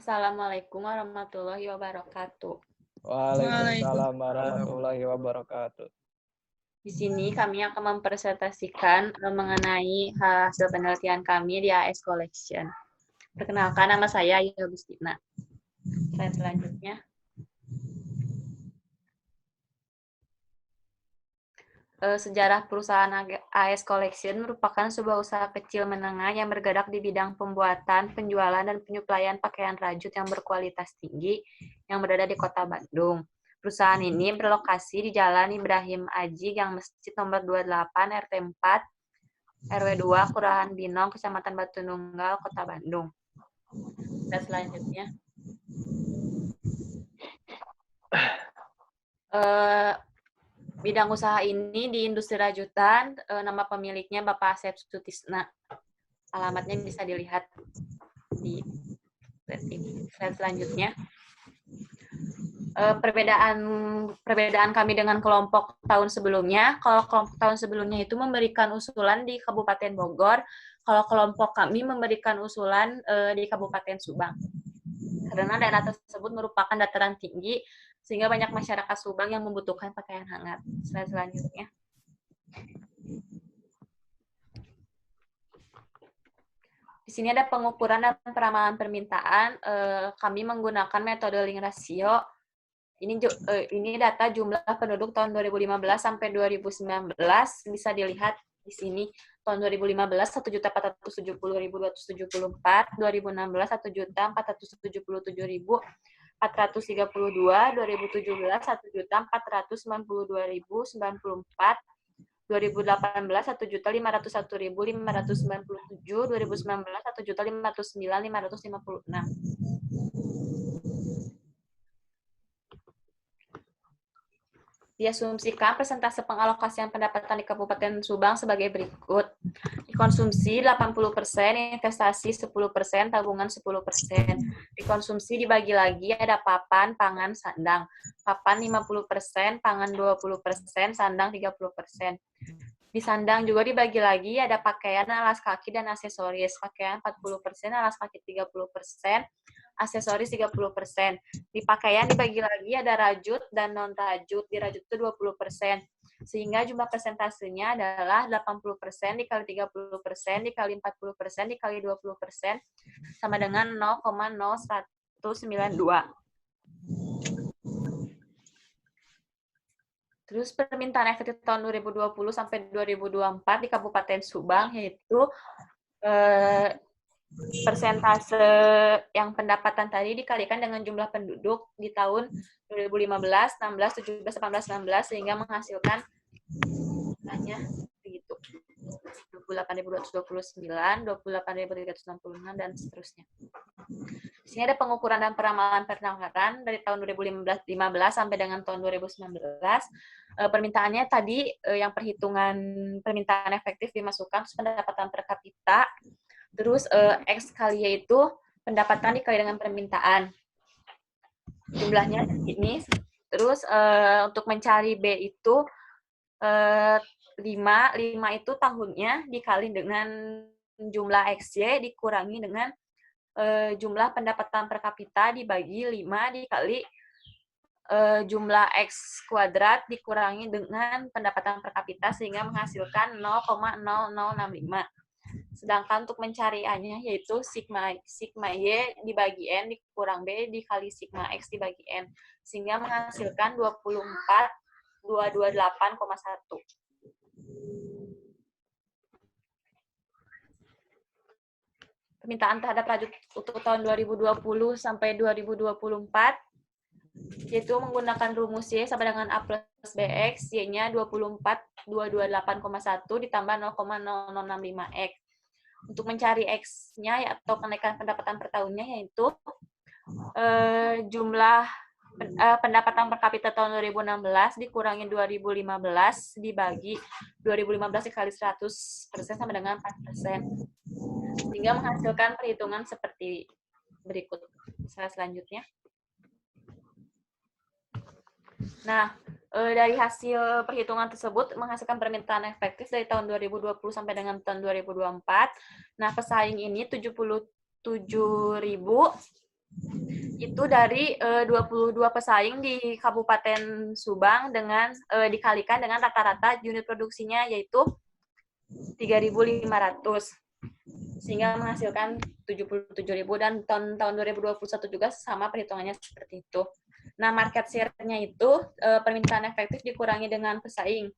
Assalamualaikum warahmatullahi wabarakatuh. Waalaikumsalam warahmatullahi wabarakatuh. Di sini kami akan mempresentasikan mengenai hasil penelitian kami di AS Collection. Perkenalkan, nama saya Ayu Agustina. Slide selanjutnya. Sejarah perusahaan AS Collection merupakan sebuah usaha kecil menengah yang bergerak di bidang pembuatan, penjualan, dan penyuplaian pakaian rajut yang berkualitas tinggi yang berada di Kota Bandung. Perusahaan ini berlokasi di Jalan Ibrahim Aji, Gang Masjid nomor 28, RT 4, RW 2, Kelurahan Binong, Kecamatan Batu Nunggal, Kota Bandung. Dan selanjutnya. Bidang usaha ini di industri rajutan, nama pemiliknya Bapak Asep Sutisna. Alamatnya bisa dilihat di slide selanjutnya. Perbedaan kami dengan kelompok tahun sebelumnya. Kalau kelompok tahun sebelumnya itu memberikan usulan di Kabupaten Bogor, kalau kelompok kami memberikan usulan di Kabupaten Subang. Karena daerah tersebut merupakan dataran tinggi, sehingga banyak masyarakat Subang yang membutuhkan pakaian hangat. Slide selanjutnya. Di sini ada pengukuran dan peramalan permintaan. Kami menggunakan metode link ratio. Ini data jumlah penduduk tahun 2015 sampai 2019. Bisa dilihat di sini. Tahun 2015, 1.470.274. 2016, 1.477.432, 2017 1.492.094, 2018 1.501.597, 2019 1.509.556. Diasumsikan persentase pengalokasian pendapatan di Kabupaten Subang sebagai berikut. Dikonsumsi 80%, investasi 10%, tabungan 10%. Dikonsumsi dibagi lagi ada papan, pangan, sandang. Papan 50%, pangan 20%, sandang 30%. Di sandang juga dibagi lagi ada pakaian, alas kaki, dan aksesoris. Pakaian 40%, alas kaki 30%, aksesoris 30%. Di pakaian dibagi lagi ada rajut dan non-rajut. Di rajut itu 20%. Sehingga jumlah persentasenya adalah 80% dikali 30% dikali 40% dikali 20% sama dengan 0,0192. Terus permintaan efektif tahun 2020 sampai 2024 di Kabupaten Subang yaitu persentase yang pendapatan tadi dikalikan dengan jumlah penduduk di tahun 2015, 16, 17, 18, 19 sehingga menghasilkan hanya begitu. 28.229, 28.366 dan seterusnya. Di sini ada pengukuran dan peramalan penawaran dari tahun 2015 sampai dengan tahun 2019. Permintaannya tadi yang perhitungan permintaan efektif dimasukkan pendapatan per kapita. Terus X kali yaitu pendapatan dikali dengan permintaan. Jumlahnya ini. Terus untuk mencari B itu 5 itu tahunnya dikali dengan jumlah XY dikurangi dengan jumlah pendapatan per kapita dibagi 5 dikali jumlah X kuadrat dikurangi dengan pendapatan per kapita sehingga menghasilkan 0,0065. Sedangkan untuk mencari A-nya yaitu sigma Y dibagi N dikurang B dikali sigma X dibagi N. Sehingga menghasilkan 24.228,1. Permintaan terhadap rajut untuk tahun 2020 sampai 2024 yaitu menggunakan rumus Y sama dengan A plus BX, Y-nya 24.228,1 ditambah 0,0065X. Untuk mencari X-nya atau kenaikan pendapatan per tahunnya yaitu jumlah pendapatan per kapita tahun 2016 dikurangi 2015 dibagi 2015 dikali 100% sama dengan 4%. Sehingga menghasilkan perhitungan seperti berikut. Selanjutnya. Nah, dari hasil perhitungan tersebut menghasilkan permintaan efektif dari tahun 2020 sampai dengan tahun 2024. Nah, pesaing ini 77.000 Itu dari 22 pesaing di Kabupaten Subang dengan dikalikan dengan rata-rata unit produksinya yaitu 3.500 sehingga menghasilkan 77.000 dan tahun 2021 juga sama perhitungannya seperti itu. Nah, market share-nya itu permintaan efektif dikurangi dengan pesaing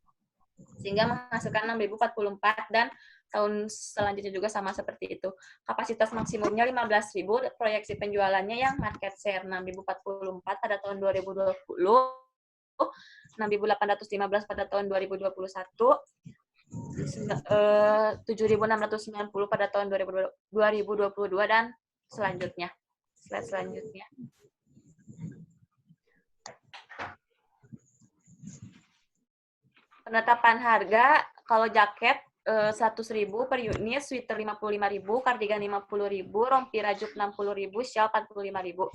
sehingga menghasilkan 6.044 dan tahun selanjutnya juga sama seperti itu. Kapasitas maksimumnya 15.000, proyeksi penjualannya yang market share 6.044 pada tahun 2020, 6.815 pada tahun 2021, 7.690 pada tahun 2022 dan selanjutnya. Slide selanjutnya. Penetapan harga, kalau jaket 100.000 per unit, sweater 55.000, kardigan 50.000, rompi rajut 60.000, shawl 45.000.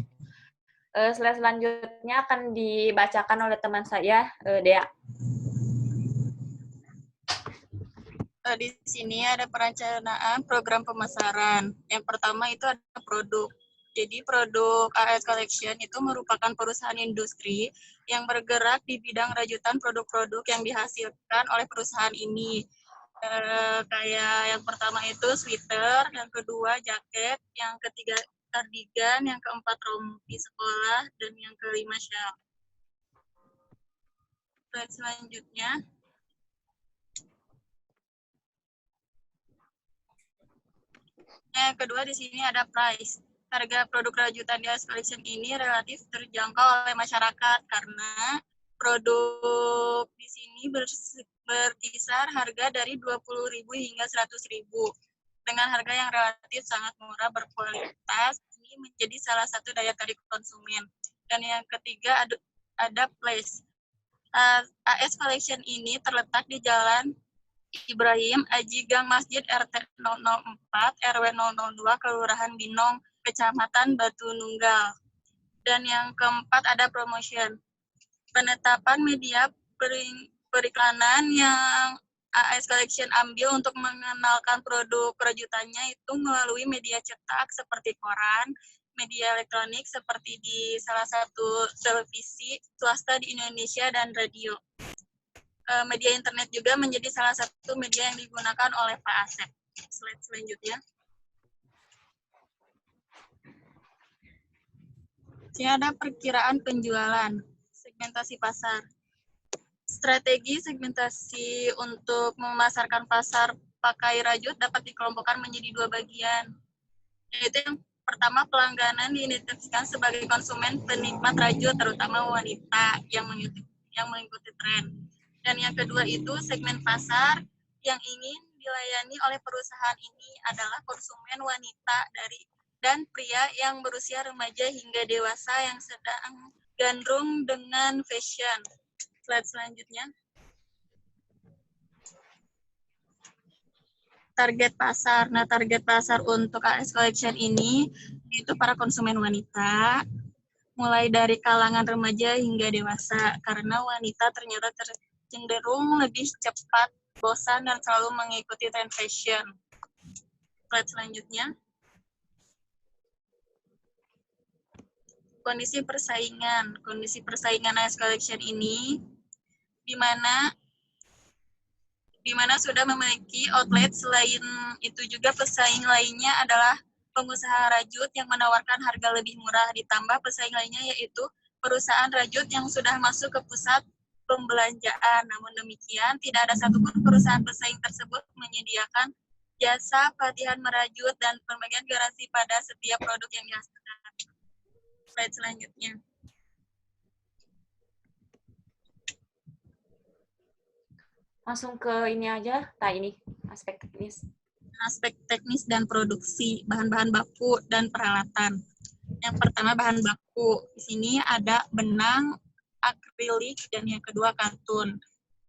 Slide selanjutnya akan dibacakan oleh teman saya, Dea. Di sini ada perencanaan program pemasaran. Yang pertama itu ada produk. Jadi produk AS Collection itu merupakan perusahaan industri yang bergerak di bidang rajutan produk-produk yang dihasilkan oleh perusahaan ini. Kayak yang pertama itu sweater, yang kedua jaket, yang ketiga kardigan, yang keempat rompi sekolah, dan yang kelima shawl. Slide selanjutnya. Yang kedua di sini ada price. Harga produk rajutan di AS Collection ini relatif terjangkau oleh masyarakat karena produk di sini berkisar harga dari 20.000 hingga 100.000. Dengan harga yang relatif sangat murah berkualitas, ini menjadi salah satu daya tarik konsumen. Dan yang ketiga ada place. AS Collection ini terletak di Jalan Ibrahim Aji Gang Masjid RT 004 RW 002 Kelurahan Binong Kecamatan Batu Nunggal. Dan yang keempat ada promotion. Penetapan media periklanan yang AS Collection ambil untuk mengenalkan produk kerajutannya itu melalui media cetak seperti koran, media elektronik seperti di salah satu televisi swasta di Indonesia dan radio. Media internet juga menjadi salah satu media yang digunakan oleh Pak Asep. Slide selanjutnya. Ini ada perkiraan penjualan, segmentasi pasar. Strategi segmentasi untuk memasarkan pasar pakai rajut dapat dikelompokkan menjadi dua bagian. Yaitu yang pertama, pelangganan diidentifikasikan sebagai konsumen penikmat rajut, terutama wanita yang mengikuti tren. Dan yang kedua itu segmen pasar yang ingin dilayani oleh perusahaan ini adalah konsumen wanita dan pria yang berusia remaja hingga dewasa yang sedang gandrung dengan fashion. Slide selanjutnya. Target pasar. Nah, target pasar untuk AS Collection ini itu para konsumen wanita, mulai dari kalangan remaja hingga dewasa, karena wanita ternyata cenderung lebih cepat bosan dan selalu mengikuti tren fashion. Slide selanjutnya. Kondisi persaingan AS Collection ini di mana sudah memiliki outlet. Selain itu juga pesaing lainnya adalah pengusaha rajut yang menawarkan harga lebih murah, ditambah pesaing lainnya yaitu perusahaan rajut yang sudah masuk ke pusat pembelanjaan. Namun demikian, tidak ada satupun perusahaan pesaing tersebut menyediakan jasa pelatihan merajut dan pembagian garansi pada setiap produk yang dihasilkan. Slide selanjutnya. Langsung ke ini aja, ini aspek teknis. Aspek teknis dan produksi, bahan-bahan baku dan peralatan. Yang pertama bahan baku. Di sini ada benang, akrilik, dan yang kedua kantun.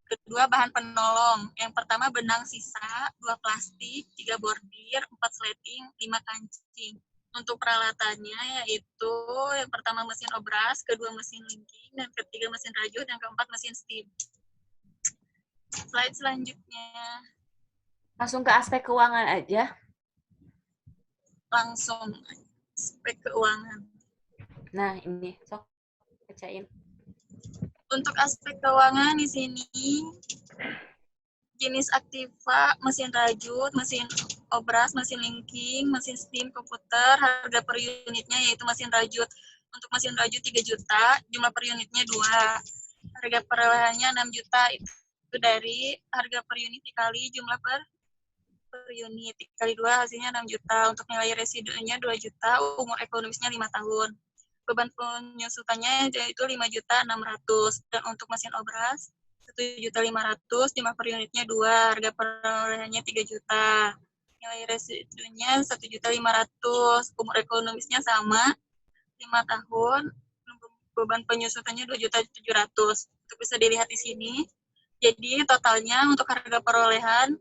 Kedua bahan penolong. Yang pertama benang sisa, 2 plastik, 3 bordir, 4 sleting, 5 kancing. Untuk peralatannya yaitu yang pertama mesin obras, kedua mesin linking, dan ketiga mesin rajut, yang keempat mesin steam. Slide selanjutnya. Langsung ke aspek keuangan aja. Langsung aspek keuangan. Nah, ini sok bacain. Untuk aspek keuangan di sini jenis aktiva, mesin rajut, mesin obras, mesin linking, mesin steam, komputer, harga per unitnya yaitu mesin rajut. Untuk mesin rajut 3 juta, jumlah per unitnya 2. Harga perolehannya 6 juta, itu dari harga per unit dikali jumlah per unit. Dikali 2 hasilnya 6 juta. Untuk nilai residunya 2 juta, umur ekonomisnya 5 tahun. Beban penyusutannya yaitu 5.600.000. Dan untuk mesin obras 1.500.000, jumlah per unitnya 2, harga perolehannya 3 juta. Nilai residunya 1.500.000, umur ekonomisnya sama 5 tahun, beban penyusutannya 2.700.000. Itu bisa dilihat di sini. Jadi totalnya untuk harga perolehan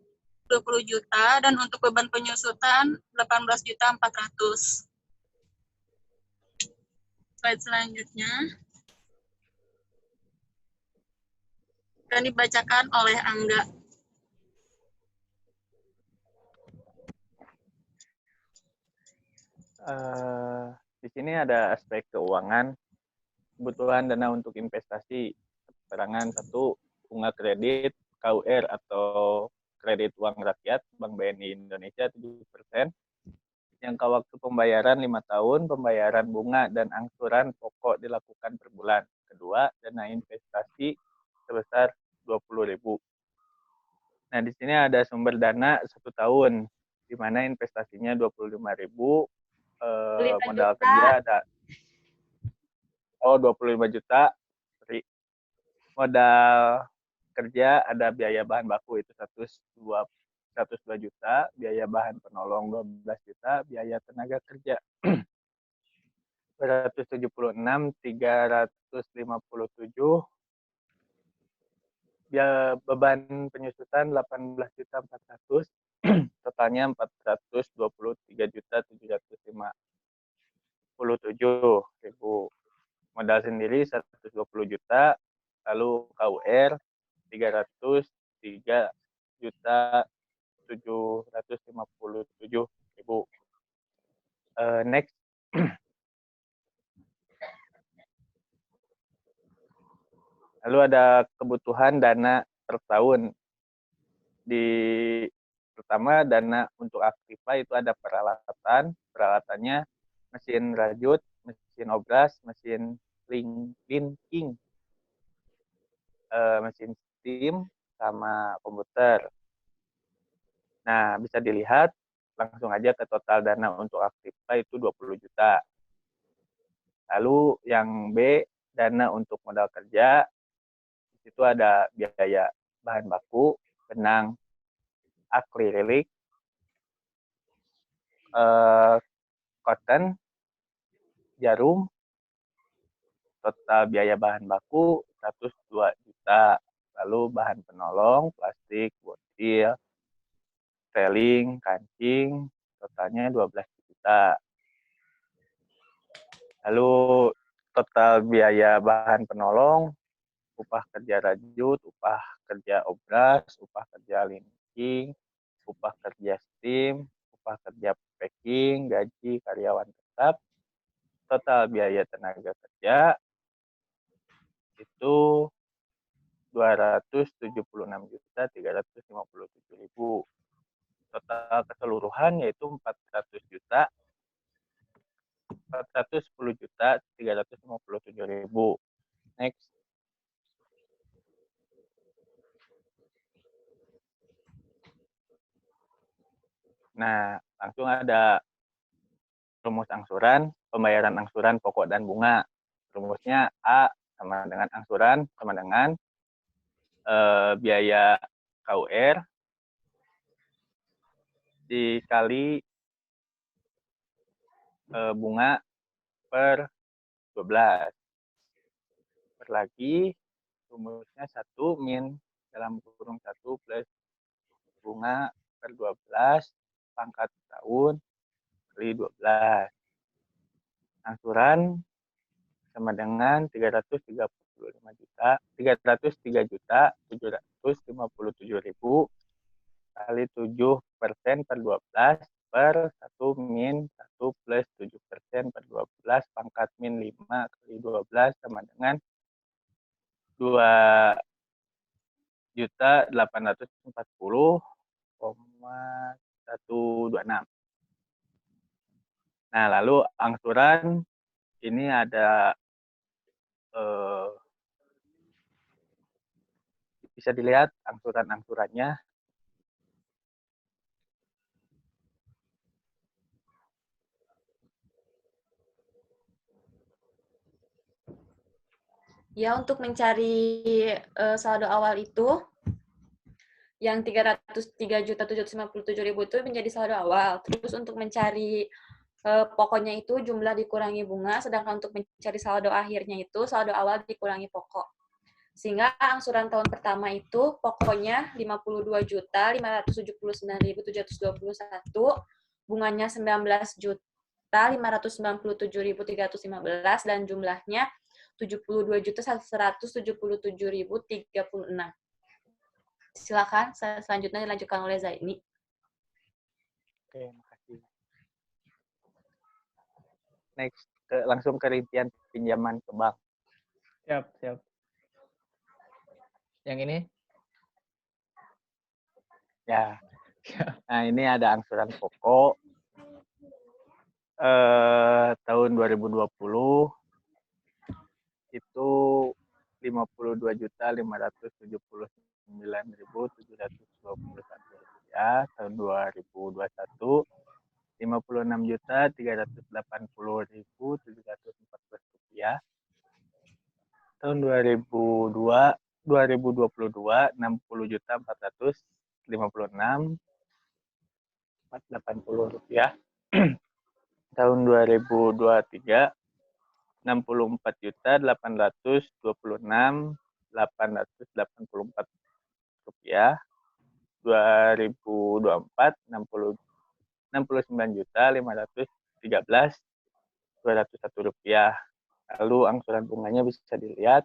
20 juta dan untuk beban penyusutan 18.400.000. Slide selanjutnya akan dibacakan oleh Angga. Di sini ada aspek keuangan, kebutuhan dana untuk investasi, keterangan 1, bunga kredit KUR atau kredit uang rakyat Bank BNI Indonesia 7%, jangka waktu pembayaran 5 tahun, pembayaran bunga dan angsuran pokok dilakukan per bulan. Kedua, dana investasi sebesar 20.000. Nah, di sini ada sumber dana 1 tahun, di mana investasinya 25.000, modal kerja ada 25 juta. Modal kerja ada biaya bahan baku itu 102 juta, biaya bahan penolong 12 juta, biaya tenaga kerja 276.357, beban penyusutan 18.400, totalnya 423.757.000. Modal sendiri 120 juta, lalu KUR 303.757.000. Next. Lalu ada kebutuhan dana per tahun. Pertama, dana untuk aktiva itu ada peralatannya mesin rajut, mesin obras, mesin linking, mesin steam, sama komputer. Nah, bisa dilihat langsung aja ke total dana untuk aktiva itu 20 juta. Lalu yang B, dana untuk modal kerja, di situ ada biaya bahan baku, benang akrilik, cotton, jarum, total biaya bahan baku 102 juta. Lalu bahan penolong, plastik, botil, teling, kancing, totalnya 12 juta. Lalu total biaya bahan penolong, upah kerja rajut, upah kerja obras, upah kerja linking, upah kerja steam, upah kerja packing, gaji karyawan tetap, total biaya tenaga kerja itu 276.357.000. Total keseluruhan yaitu 410.357.000. Next. Nah, langsung ada rumus angsuran, pembayaran angsuran pokok dan bunga. Rumusnya A sama dengan angsuran sama dengan biaya KUR dikali bunga per 12. Lagi rumusnya 1 min dalam kurung 1 plus bunga per 12 pangkat tahun kali 12. Angsuran sama dengan 303.757.000 kali 7% per 12 per 1 min 1 plus 7% per 12 pangkat min 5 kali 12 sama dengan 2.840,126. Nah, lalu angsuran ini ada bisa dilihat angsurannya. Ya, untuk mencari saldo awal itu, yang 303.757.000 itu menjadi saldo awal. Terus untuk mencari pokoknya itu jumlah dikurangi bunga, sedangkan untuk mencari saldo akhirnya itu saldo awal dikurangi pokok. Sehingga angsuran tahun pertama itu pokoknya 52.579.721, bunganya 19.597.315 dan jumlahnya 72.177.036. Silakan, selanjutnya dilanjutkan oleh Zaini. Oke, makasih. Next, langsung ke rincian pinjaman ke bank. Siap. Yang ini? Ya. Nah, ini ada angsuran pokok tahun 2020 itu 52.579.721 rupiah. Tahun 2021 56.380.714 rupiah. Tahun 2022 60.456.480 rupiah. Tahun 2023 64.826.884 rupiah. 2024 69.513.201 rupiah. Lalu angsuran bunganya bisa dilihat.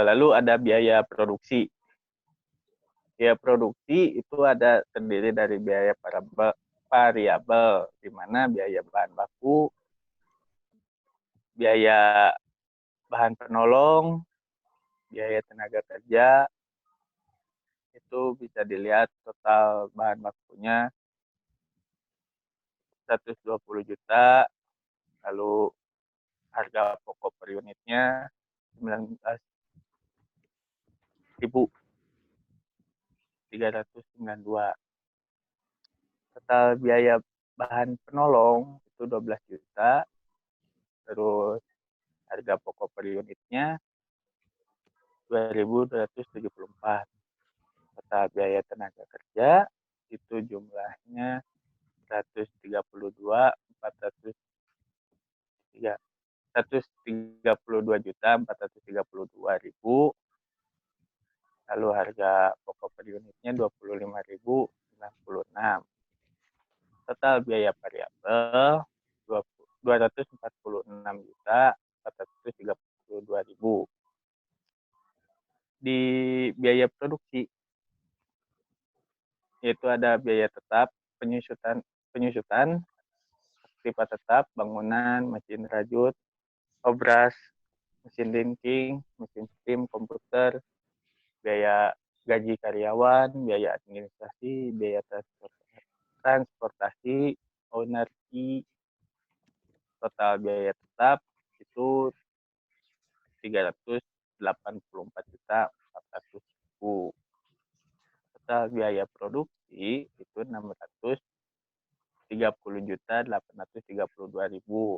Lalu ada biaya produksi. Biaya produksi itu ada terdiri dari biaya variabel, di mana biaya bahan baku, biaya bahan penolong, biaya tenaga kerja, itu bisa dilihat total bahan bakunya 120 juta, lalu harga pokok per unitnya 19.392. Total biaya bahan penolong itu 12 juta, terus harga pokok per unitnya 2.274. Total biaya tenaga kerja itu jumlahnya 132.432.000. Lalu harga pokok per unitnya 25.096. Total biaya variabel 246.432.000. Di biaya produksi yaitu ada biaya tetap, penyusutan, aktiva tetap, bangunan, mesin rajut, obras, mesin linking, mesin steam, komputer, biaya gaji karyawan, biaya administrasi, biaya transportasi, owner fee. Total biaya tetap itu 384.400.000. Total biaya produksi itu 630.832.000.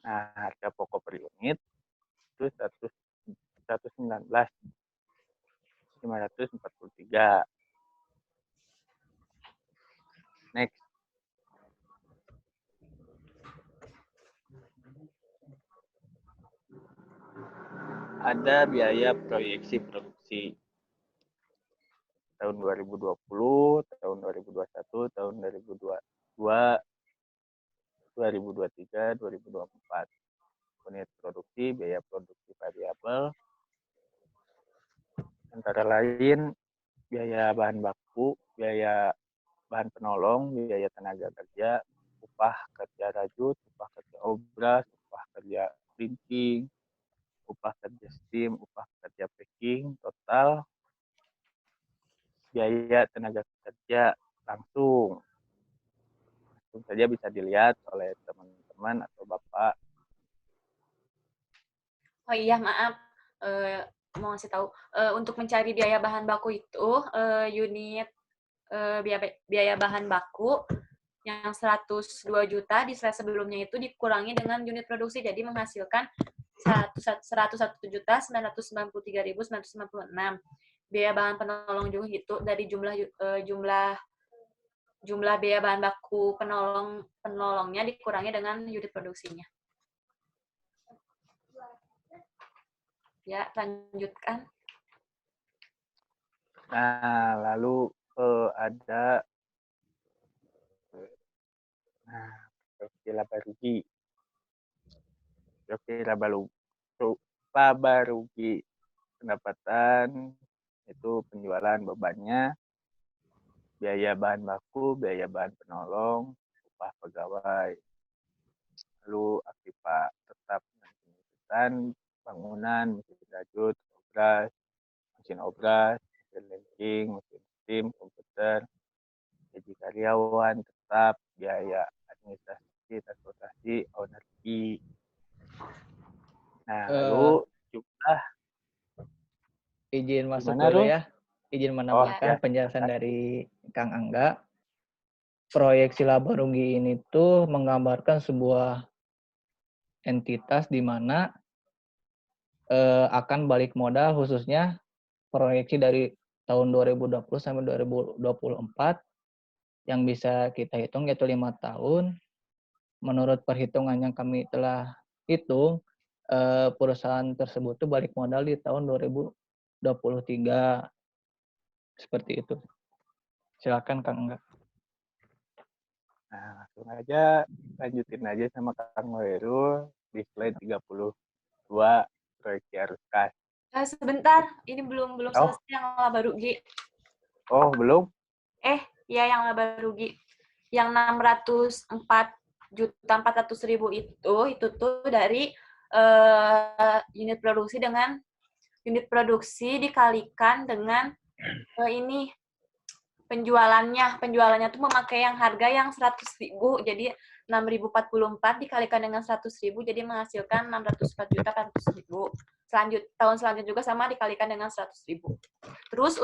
Nah, harga pokok per unit itu 119.543. Next. Ada biaya proyeksi produksi tahun 2020, tahun 2021, tahun 2022, 2023, 2024. Unit produksi, biaya produksi variabel, antara lain biaya bahan baku, biaya bahan penolong, biaya tenaga kerja, upah kerja rajut, upah kerja obras, upah kerja printing, upah kerja steam, upah kerja packing, total biaya tenaga kerja langsung saja bisa dilihat oleh teman-teman atau Bapak. Oh iya, maaf. Mau ngasih tahu, untuk mencari biaya bahan baku itu, unit biaya bahan baku yang 102 juta di slide sebelumnya itu dikurangi dengan unit produksi, jadi menghasilkan 101.993.996. Biaya bahan penolong juga itu dari jumlah biaya bahan baku penolongnya dikurangi dengan unit produksinya. Ya, lanjutkan. Nah, lalu ada proyeksi laba rugi. Proyeksi laba rugi pendapatan itu penjualan bebannya, biaya bahan baku, biaya bahan penolong, upah pegawai. Lalu aktiva tetap dan penyidikan, bangunan, mesin rajut, mesin obras, mesin linking, mesin steam, komputer, gaji karyawan tetap, biaya administrasi, transportasi, owner fee. Nah, lalu jumlah izin masuk gimana, dulu Rum? ya. Izin menambahkan ya. penjelasan dari Kang Angga. Proyeksi laba rugi ini tuh menggambarkan sebuah entitas di mana akan balik modal, khususnya proyeksi dari tahun 2020 sampai 2024 yang bisa kita hitung yaitu 5 tahun. Menurut perhitungan yang kami telah hitung, perusahaan tersebut tuh balik modal di tahun 2023. Seperti itu. Silakan Kang Angga. Nah, langsung aja lanjutin aja sama Kang Hoirul di slide 32 proyeksi arus kas. Sebentar, ini belum selesai yang laba rugi. Oh, belum? Ya yang laba rugi. Yang 604.400.000 itu tuh dari unit produksi dikalikan dengan ini penjualannya tuh memakai yang harga yang 100.000, jadi 6.044 dikalikan dengan 100.000 jadi menghasilkan 604.400.000. Tahun selanjutnya juga sama dikalikan dengan 100.000. Terus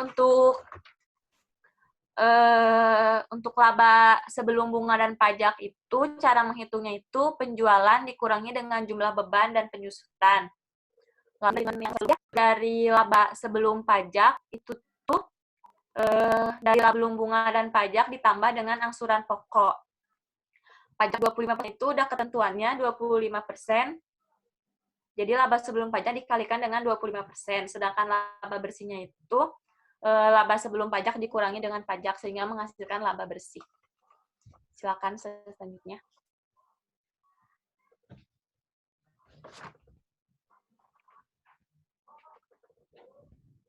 untuk laba sebelum bunga dan pajak itu cara menghitungnya itu penjualan dikurangi dengan jumlah beban dan penyusutan. Dari laba sebelum pajak itu tuh dari laba belum bunga dan pajak ditambah dengan angsuran pokok. Pajak 25% itu udah ketentuannya 25%. Jadi laba sebelum pajak dikalikan dengan 25%. Sedangkan laba bersihnya itu laba sebelum pajak dikurangi dengan pajak sehingga menghasilkan laba bersih. Silakan selanjutnya.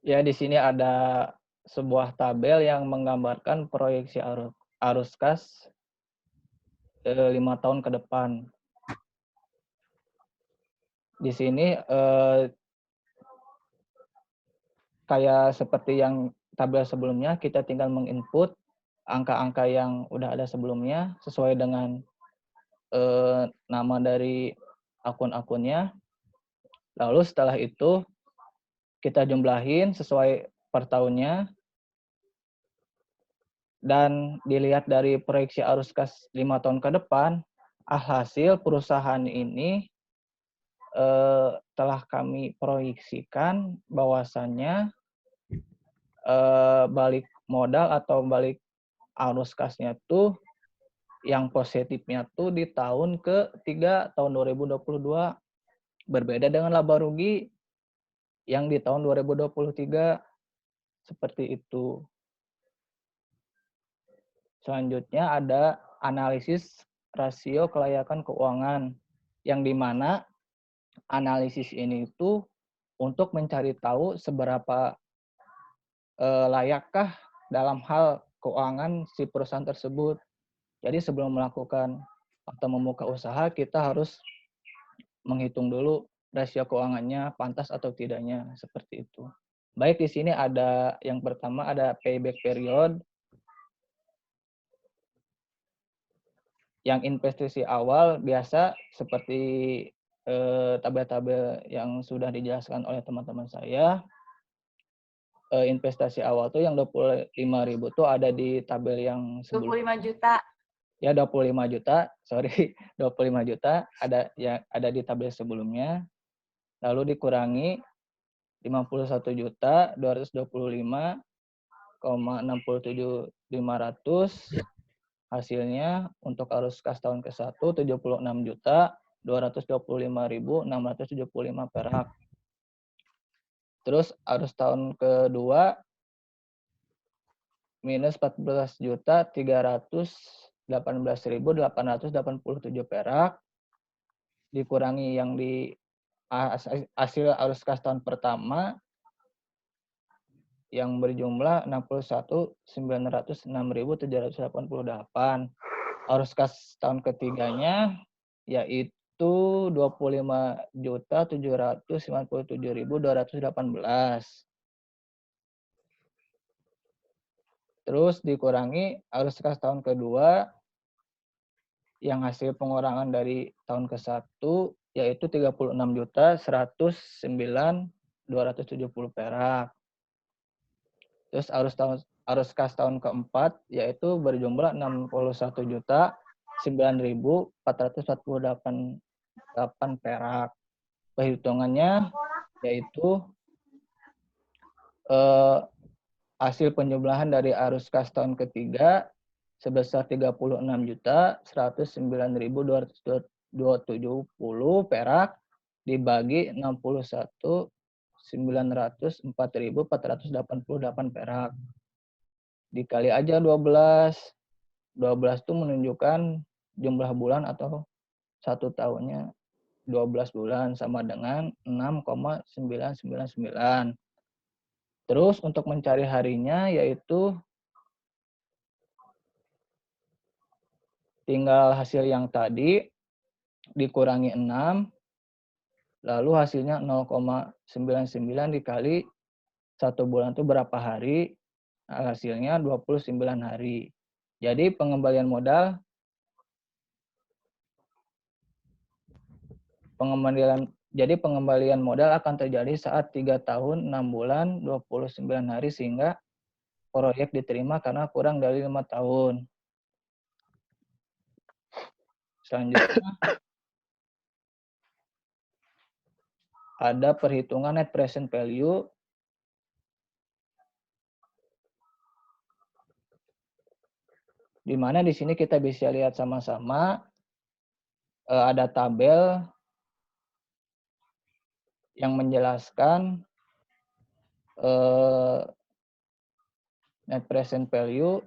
Ya, di sini ada sebuah tabel yang menggambarkan proyeksi arus kas 5 tahun ke depan. Di sini kayak seperti yang tabel sebelumnya, kita tinggal menginput angka-angka yang udah ada sebelumnya sesuai dengan nama dari akun-akunnya. Lalu setelah itu kita jumlahin sesuai per tahunnya dan dilihat dari proyeksi arus kas 5 tahun ke depan, hasil perusahaan ini telah kami proyeksikan bahwasannya balik modal atau balik arus kasnya tuh yang positifnya tuh di tahun ke-3 tahun 2022 berbeda dengan laba rugi yang di tahun 2023 seperti itu. Selanjutnya ada analisis rasio kelayakan keuangan yang dimana analisis ini itu untuk mencari tahu seberapa layakkah dalam hal keuangan si perusahaan tersebut. Jadi sebelum melakukan atau membuka usaha, kita harus menghitung dulu rasio keuangannya pantas atau tidaknya, seperti itu. Baik, di sini ada yang pertama ada payback period. Yang investasi awal biasa seperti tabel-tabel yang sudah dijelaskan oleh teman-teman saya. Investasi awal tuh yang 25.000 tuh ada di tabel yang 25 juta. Ya 25 juta, sorry, 25 juta ada yang ada di tabel sebelumnya. Lalu dikurangi 51.225,67500, hasilnya untuk arus kas tahun ke-1 76.225.675 perak. Terus arus tahun kedua minus 14.318.887 perak, dikurangi yang di hasil arus kas tahun pertama yang berjumlah 61.906.788. Arus kas tahun ketiganya yaitu 25.797.218. Terus dikurangi arus kas tahun kedua yang hasil pengurangan dari tahun ke-1 yaitu 36.109.270 perak. Terus arus kas tahun keempat yaitu berjumlah 61.9.448 perak. Perhitungannya yaitu hasil penjumlahan dari arus kas tahun ketiga sebesar 36.109.270 perak dibagi 61.904.488 perak. Dikali aja 12. 12 itu menunjukkan jumlah bulan atau satu tahunnya 12 bulan sama dengan 6,999. Terus untuk mencari harinya yaitu tinggal hasil yang tadi dikurangi 6, lalu hasilnya 0,99 dikali 1 bulan itu berapa hari, hasilnya 29 hari. Jadi pengembalian modal akan terjadi saat 3 tahun, 6 bulan, 29 hari sehingga proyek diterima karena kurang dari 5 tahun. Selanjutnya ada perhitungan net present value. Di mana di sini kita bisa lihat sama-sama ada tabel yang menjelaskan net present value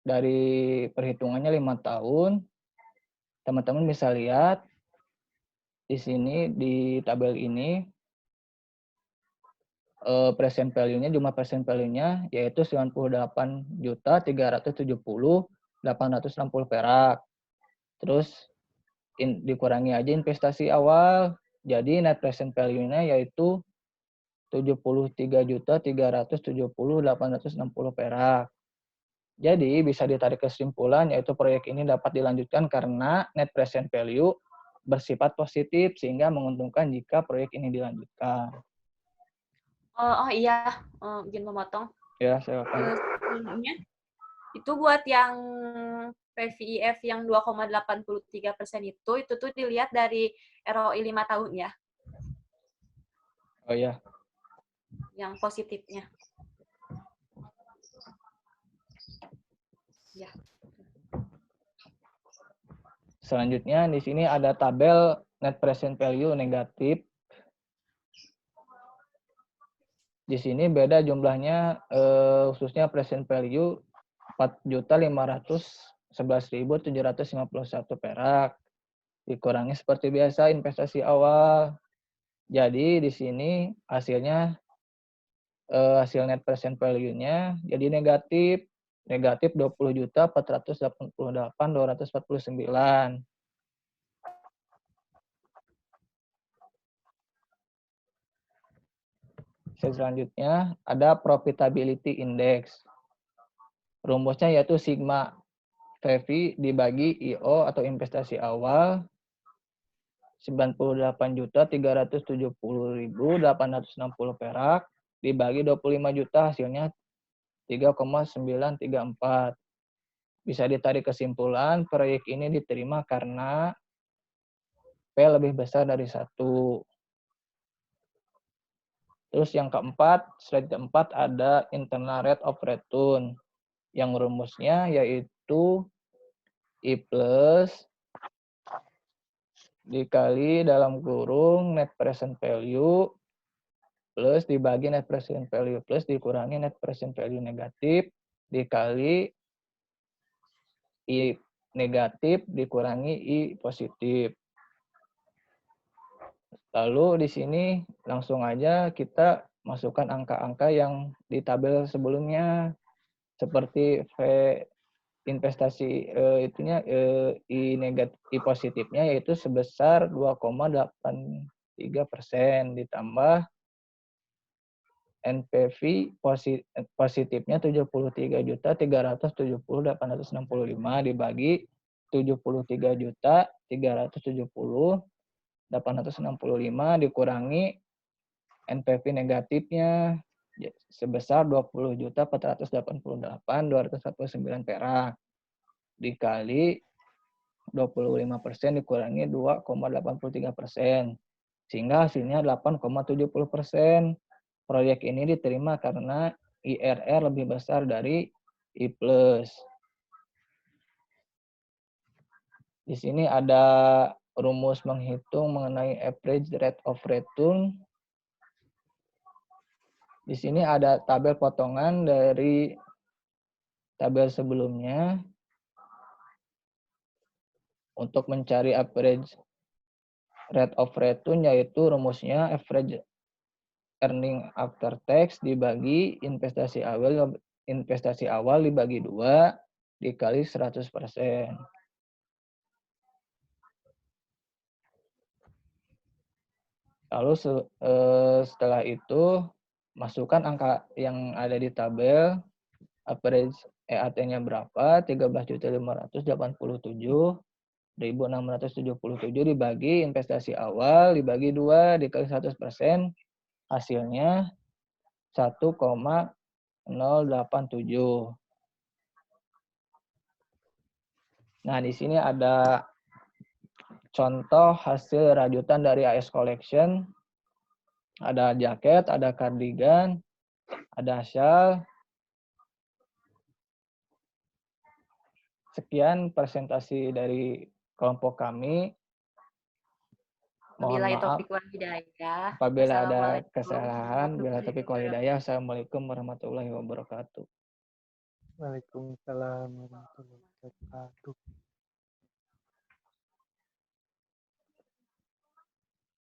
dari perhitungannya 5 tahun. Teman-teman bisa lihat di sini di tabel ini present value-nya, jumlah present value-nya yaitu 98.370.860 perak. Terus dikurangi aja investasi awal, jadi net present value-nya yaitu 73.370.860 perak. Jadi bisa ditarik kesimpulan yaitu proyek ini dapat dilanjutkan karena net present value bersifat positif sehingga menguntungkan jika proyek ini dilanjutkan. Oh iya, izin memotong. Ya, silakan. Sebelumnya itu buat yang PVIF yang 2,83% itu tuh dilihat dari ROI 5 tahun ya. Oh ya. Yang positifnya. Ya. Selanjutnya di sini ada tabel net present value negatif. Di sini beda jumlahnya khususnya present value 4.511.751 perak. Dikurangi seperti biasa investasi awal. Jadi di sini hasilnya hasil net present value-nya jadi negatif negatif 20.488.249. Selanjutnya ada profitability index. Rumusnya yaitu sigma PV dibagi IO atau investasi awal 98.370.860 perak dibagi 25 juta hasilnya 3,934. Bisa ditarik kesimpulan proyek ini diterima karena P lebih besar dari 1. Terus yang keempat, slide keempat ada internal rate of return. Yang rumusnya yaitu I plus dikali dalam kurung net present value plus dibagi net present value plus dikurangi net present value negatif dikali I negatif dikurangi I positif. Lalu di sini langsung aja kita masukkan angka-angka yang di tabel sebelumnya seperti V investasi I negatif I positifnya yaitu sebesar 2,83% ditambah NPV positifnya 73.370.865 dibagi 73.370.865 dikurangi NPV negatifnya sebesar 20.488.249 perak dikali 25% dikurangi 2,83%, sehingga hasilnya 8,70%. Proyek ini diterima karena IRR lebih besar dari I+. Di sini ada rumus menghitung mengenai average rate of return. Di sini ada tabel potongan dari tabel sebelumnya. Untuk mencari average rate of return yaitu rumusnya average earning after tax dibagi investasi awal dibagi 2 dikali 100%. Lalu setelah itu masukkan angka yang ada di tabel. Average EAT-nya berapa? 13.587.677 dibagi investasi awal dibagi 2 dikali 100%, hasilnya 1,087. Nah, di sini ada contoh hasil rajutan dari AS Collection. Ada jaket, ada kardigan, ada shawl. Sekian presentasi dari kelompok kami. Mohon maaf apabila ada kesalahan. Bila taufiq wal hidayah. Assalamualaikum warahmatullahi wabarakatuh. Waalaikumsalam warahmatullahi wabarakatuh.